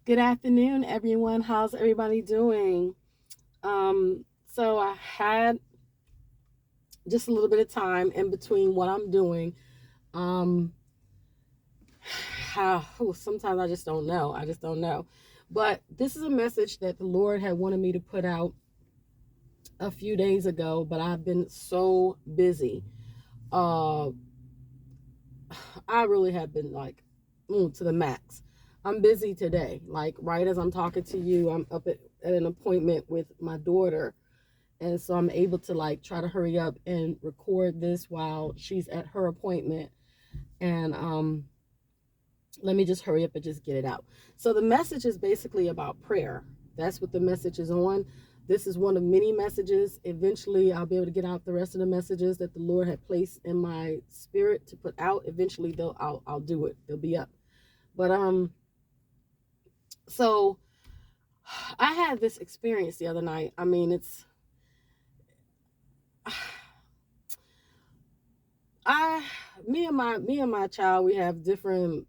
Good afternoon, everyone. How's everybody doing? So I had just a little bit of time in between what I'm doing. Um, Sometimes I just don't know. I just don't know. But this is a message that the Lord had wanted me to put out a few days ago, but I've been so busy. Uh, I really have been like to the max. I'm busy today. Like right as I'm talking to you, I'm up at an appointment with my daughter. And so I'm able to like try to hurry up and record this while she's at her appointment. And let me just hurry up and just get it out. So the message is basically about prayer. That's what the message is on. This is one of many messages. Eventually, I'll be able to get out the rest of the messages that the Lord had placed in my spirit to put out. Eventually, I'll do it. They'll be up. But so I had this experience the other night. I mean, it's I me and my child, we have different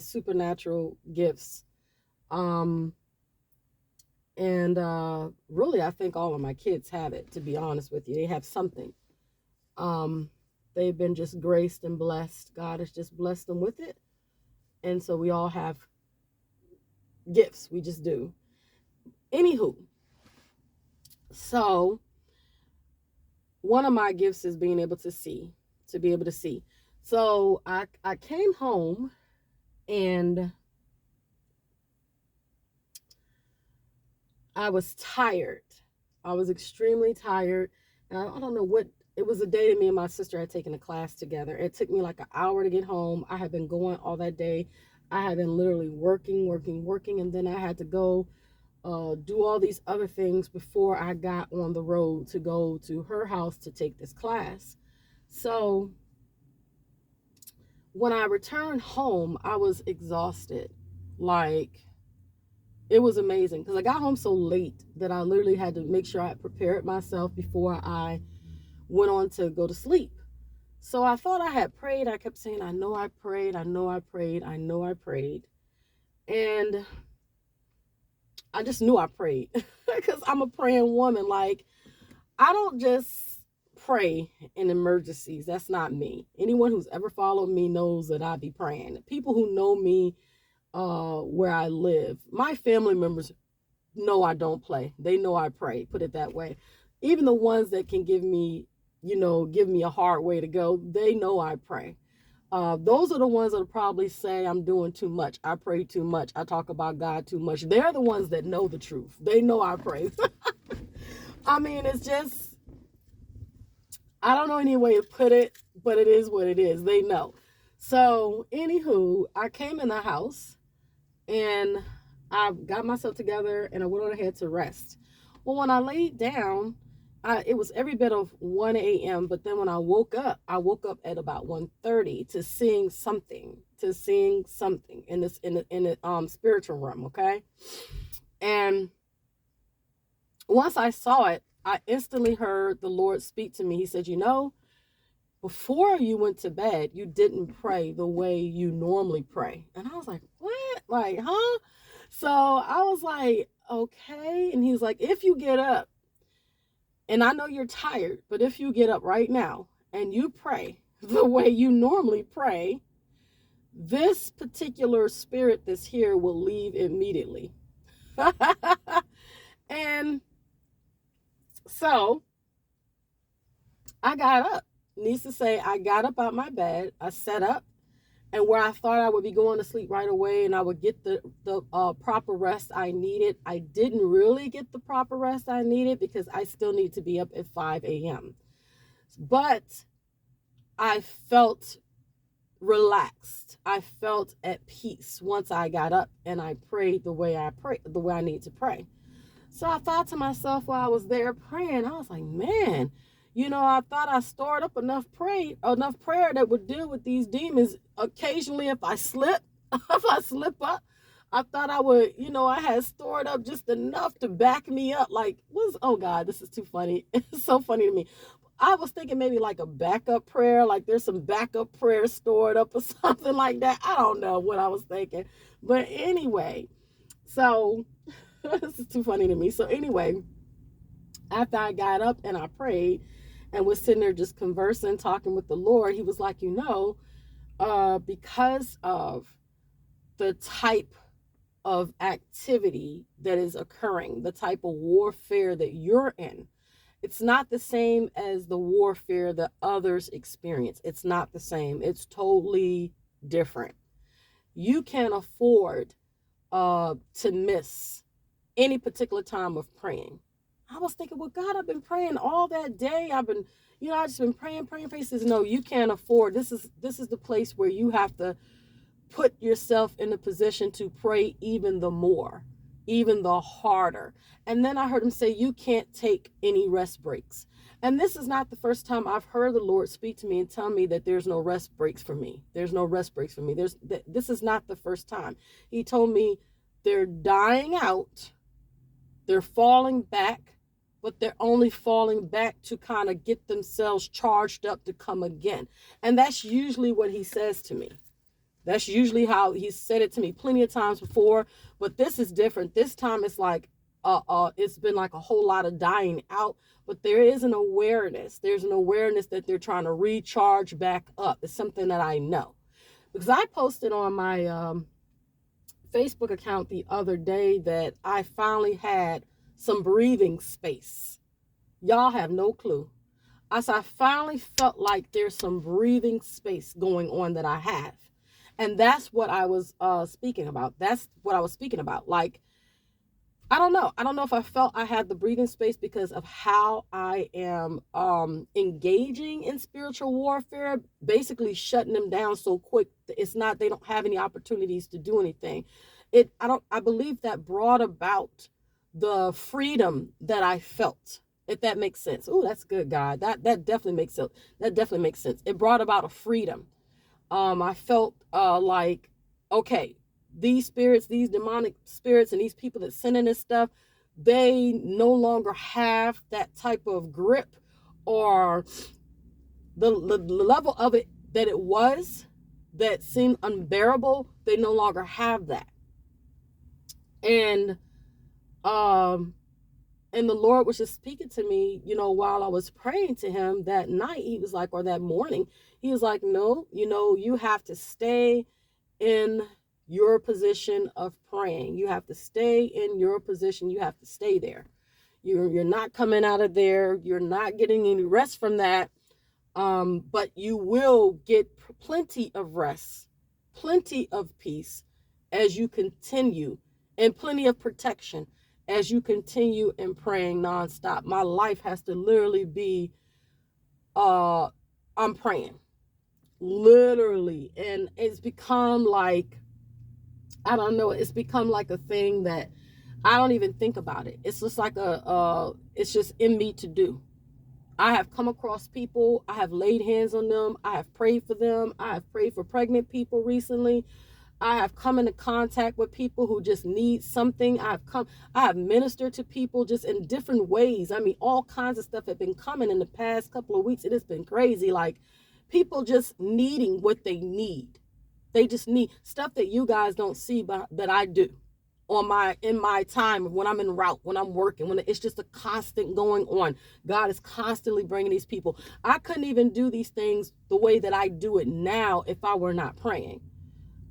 supernatural gifts. Um and really I think all of my kids have it, to be honest with you. They have something. Um they've been just graced and blessed. God has just blessed them with it. And so we all have gifts. We just do. Anywho, so one of my gifts is being able to see, to be able to see. So I came home and I was tired. I was extremely tired. And I don't know what it was, a day that me and my sister had taken a class together. It took me like an hour to get home. I had been going all that day. I had been literally working, working, working, and then I had to go do all these other things before I got on the road to go to her house to take this class. So when I returned home, I was exhausted. Like, it was amazing because I got home so late that I literally had to make sure I prepared myself before I went on to go to sleep. So I thought I had prayed. I kept saying, I know I prayed, I know I prayed, I know I prayed. And I just knew I prayed because I'm a praying woman. Like, I don't just pray in emergencies. That's not me. Anyone who's ever followed me knows that I be praying. People who know me where I live, my family members know I don't play. They know I pray, put it that way. Even the ones that can give me a hard way to go, they know I pray. Those are the ones that'll probably say I'm doing too much. I pray too much. I talk about God too much. They're the ones that know the truth. They know I pray. I mean, it's just, I don't know any way to put it, but it is what it is. They know. So, anywho, I came in the house and I got myself together and I went on ahead to rest. Well, when I laid down, it was every bit of 1 a.m. But then when I woke up at about 1:30 to seeing something in the spiritual realm. Okay, and once I saw it, I instantly heard the Lord speak to me. He said, before you went to bed, you didn't pray the way you normally pray. And I was like, what? Like, huh? So I was like, okay. And he's like, if you get up, and I know you're tired, but if you get up right now and you pray the way you normally pray, this particular spirit that's here will leave immediately. And so I got up. Needs to say, I got up out my bed, I sat up, and where I thought I would be going to sleep right away and I would get the proper rest I needed, I didn't really get the proper rest I needed because I still need to be up at 5 a.m. But I felt relaxed. I felt at peace once I got up and I prayed the way I need to pray. So I thought to myself while I was there praying, I was like, man, I thought I stored up enough prayer that would deal with these demons. Occasionally, if I slip, if I slip up, I thought I would, I had stored up just enough to back me up. Like, oh God, this is too funny. It's so funny to me. I was thinking maybe like a backup prayer, like there's some backup prayer stored up or something like that. I don't know what I was thinking. But anyway, So this is too funny to me. So anyway, after I got up and I prayed and was sitting there just conversing, talking with the Lord, he was like, because of the type of activity that is occurring, the type of warfare that you're in, it's not the same as the warfare that others experience. It's not the same. It's totally different. You can't afford to miss any particular time of praying. I was thinking, well, God, I've been praying all that day. I just been praying, praying, praying. He says, no, you can't afford. This is the place where you have to put yourself in a position to pray even the more, even the harder. And then I heard him say, you can't take any rest breaks. And this is not the first time I've heard the Lord speak to me and tell me that there's no rest breaks for me. There's no rest breaks for me. This is not the first time. He told me they're dying out, they're falling back, but they're only falling back to kind of get themselves charged up to come again. And that's usually what he says to me. That's usually how he said it to me plenty of times before, but this is different. This time it's like, it's been like a whole lot of dying out, but there is an awareness. There's an awareness that they're trying to recharge back up. It's something that I know because I posted on my Facebook account the other day that I finally had some breathing space. Y'all have no clue. I finally felt like there's some breathing space going on that I have. And that's what I was speaking about. That's what I was speaking about. Like, I don't know. I don't know if I felt I had the breathing space because of how I am engaging in spiritual warfare, basically shutting them down so quick. It's not, they don't have any opportunities to do anything. I believe that brought about the freedom that I felt, if that makes sense. Oh, that's good, God. That definitely makes sense. That definitely makes sense. It brought about a freedom. I felt like, okay, these spirits, these demonic spirits and these people that send in this stuff, they no longer have that type of grip or the level of it that it was that seemed unbearable. They no longer have that. And the Lord was just speaking to me, while I was praying to him that night. He was like, or that morning, he was like, no, you have to stay in your position of praying. You have to stay in your position. You have to stay there. You're not coming out of there. You're not getting any rest from that. But you will get plenty of rest, plenty of peace as you continue, and plenty of protection as you continue in praying nonstop. My life has to literally be, I'm praying, literally. And it's become like, I don't know, it's become like a thing that I don't even think about it. It's just like it's just in me to do. I have come across people, I have laid hands on them, I have prayed for them, I have prayed for pregnant people recently. I have come into contact with people who just need something. I have ministered to people just in different ways. I mean, all kinds of stuff have been coming in the past couple of weeks. It has been crazy. Like, people just needing what they need. They just need stuff that you guys don't see, but that I do in my time, when I'm en route, when I'm working, when it's just a constant going on. God is constantly bringing these people. I couldn't even do these things the way that I do it now if I were not praying.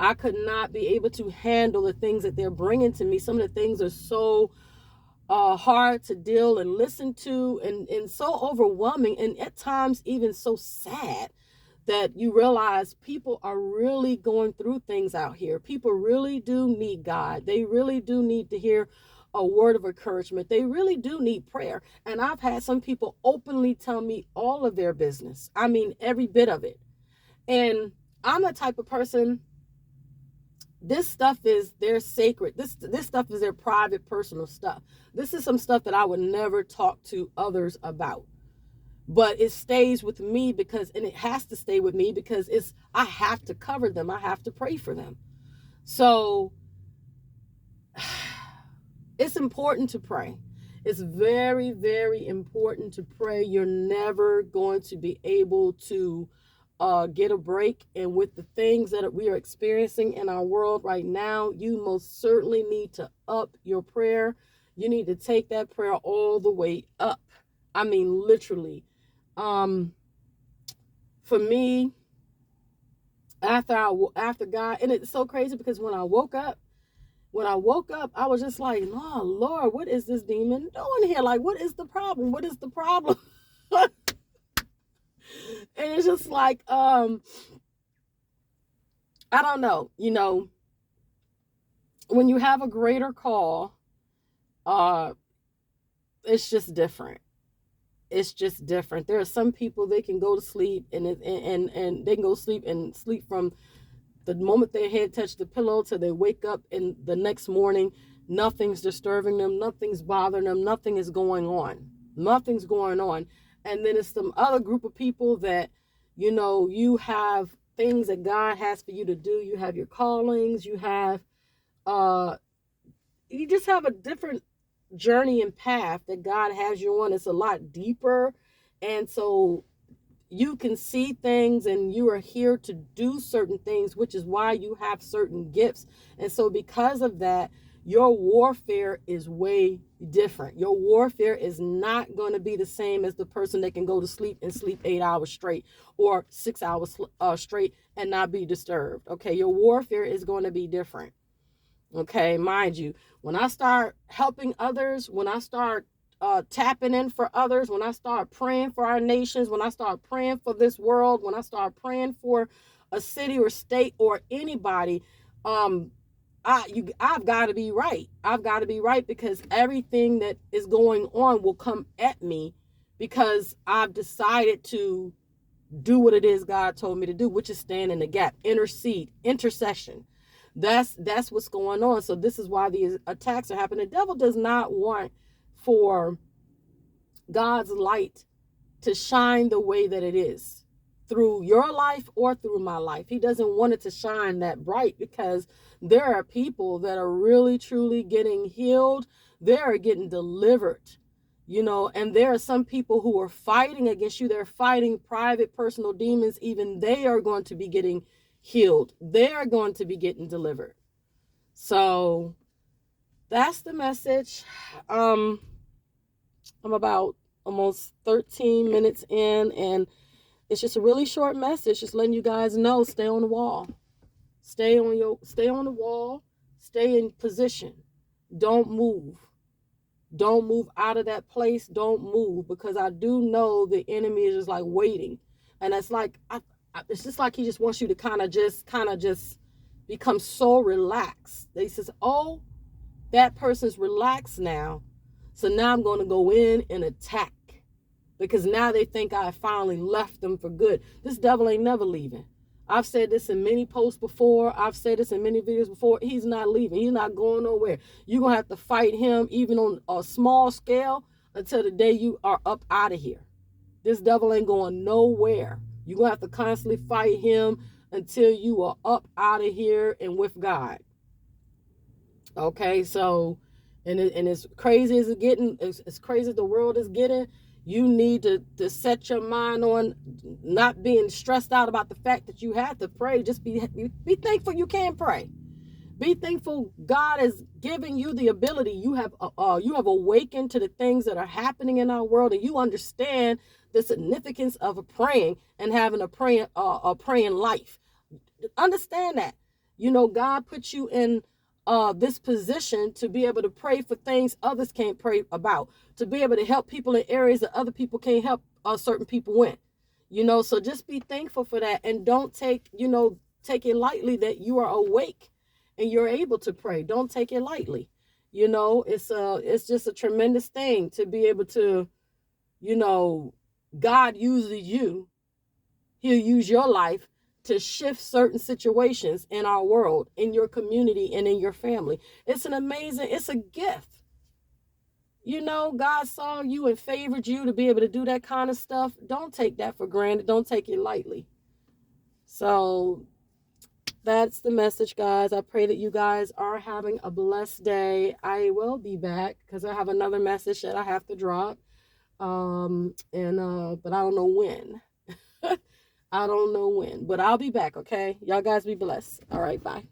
I could not be able to handle the things that they're bringing to me. Some of the things are so hard to deal and listen to, and so overwhelming, and at times even so sad, that you realize people are really going through things out here. People really do need God. They really do need to hear a word of encouragement. They really do need prayer. And I've had some people openly tell me all of their business. I mean, every bit of it. And I'm the type of person, this stuff is their sacred. This stuff is their private, personal stuff. This is some stuff that I would never talk to others about. But it stays with me and it has to stay with me because I have to cover them. I have to pray for them. So it's important to pray. It's very, very important to pray. You're never going to be able to get a break. And with the things that we are experiencing in our world right now, you most certainly need to up your prayer. You need to take that prayer all the way up. I mean, literally. For me, after God, and it's so crazy because when I woke up, I was just like, oh Lord, what is this demon doing here? Like, what is the problem? What is the problem? And it's just like, I don't know, when you have a greater call, it's just different. It's just different. There are some people, they can go to sleep and they can go to sleep and sleep from the moment their head touch the pillow till they wake up in the next morning. Nothing's disturbing them, nothing's bothering them, nothing is going on. Nothing's going on. And then it's some other group of people that, you have things that God has for you to do. You have your callings, you just have a different journey and path that God has you on. It's a lot deeper. And so you can see things and you are here to do certain things, which is why you have certain gifts. And so because of that, your warfare is way different. Your warfare is not going to be the same as the person that can go to sleep and sleep 8 hours straight or 6 hours straight and not be disturbed. Okay, your warfare is going to be different. Okay, mind you, when I start helping others, when I start tapping in for others, when I start praying for our nations, when I start praying for this world, when I start praying for a city or state or anybody, I've got to be right. I've got to be right because everything that is going on will come at me because I've decided to do what it is God told me to do, which is stand in the gap, intercede, intercession. That's what's going on. So this is why these attacks are happening. The devil does not want for God's light to shine the way that it is through your life or through my life. He doesn't want it to shine that bright because there are people that are really truly getting healed. They are getting delivered, and there are some people who are fighting against you. They're fighting private personal demons. Even they are going to be getting healed. They are going to be getting delivered. So that's the message. I'm about almost 13 minutes in, and it's just a really short message, just letting you guys know, stay on the wall. Stay on the wall, stay in position. Don't move. Don't move out of that place. Don't move, because I do know the enemy is just like waiting. And it's like, it's just like he just wants you to kind of just become so relaxed. He says, oh, that person's relaxed now. So now I'm going to go in and attack, because now they think I finally left them for good. This devil ain't never leaving. I've said this in many posts before. I've said this in many videos before. He's not leaving. He's not going nowhere. You're going to have to fight him even on a small scale until the day you are up out of here. This devil ain't going nowhere. You're going to have to constantly fight him until you are up out of here and with God. Okay, so, and as crazy as it's getting, as crazy as the world is getting, you need to set your mind on not being stressed out about the fact that you have to pray. Just be thankful you can pray. Be thankful God is giving you the ability. You have awakened to the things that are happening in our world, and you understand the significance of praying and having a praying life. Understand that. God put you in this position to be able to pray for things others can't pray about, to be able to help people in areas that other people can't help certain people in. So just be thankful for that, and don't take it lightly that you are awake and you're able to pray. Don't take it lightly. It's just a tremendous thing to be able to, God uses you. He'll use your life to shift certain situations in our world, in your community, and in your family. It's a gift. God saw you and favored you to be able to do that kind of stuff. Don't take that for granted. Don't take it lightly. So that's the message, guys. I pray that you guys are having a blessed day. I will be back because I have another message that I have to drop. But I don't know when. I don't know when, but I'll be back, okay? Y'all guys be blessed. All right, bye.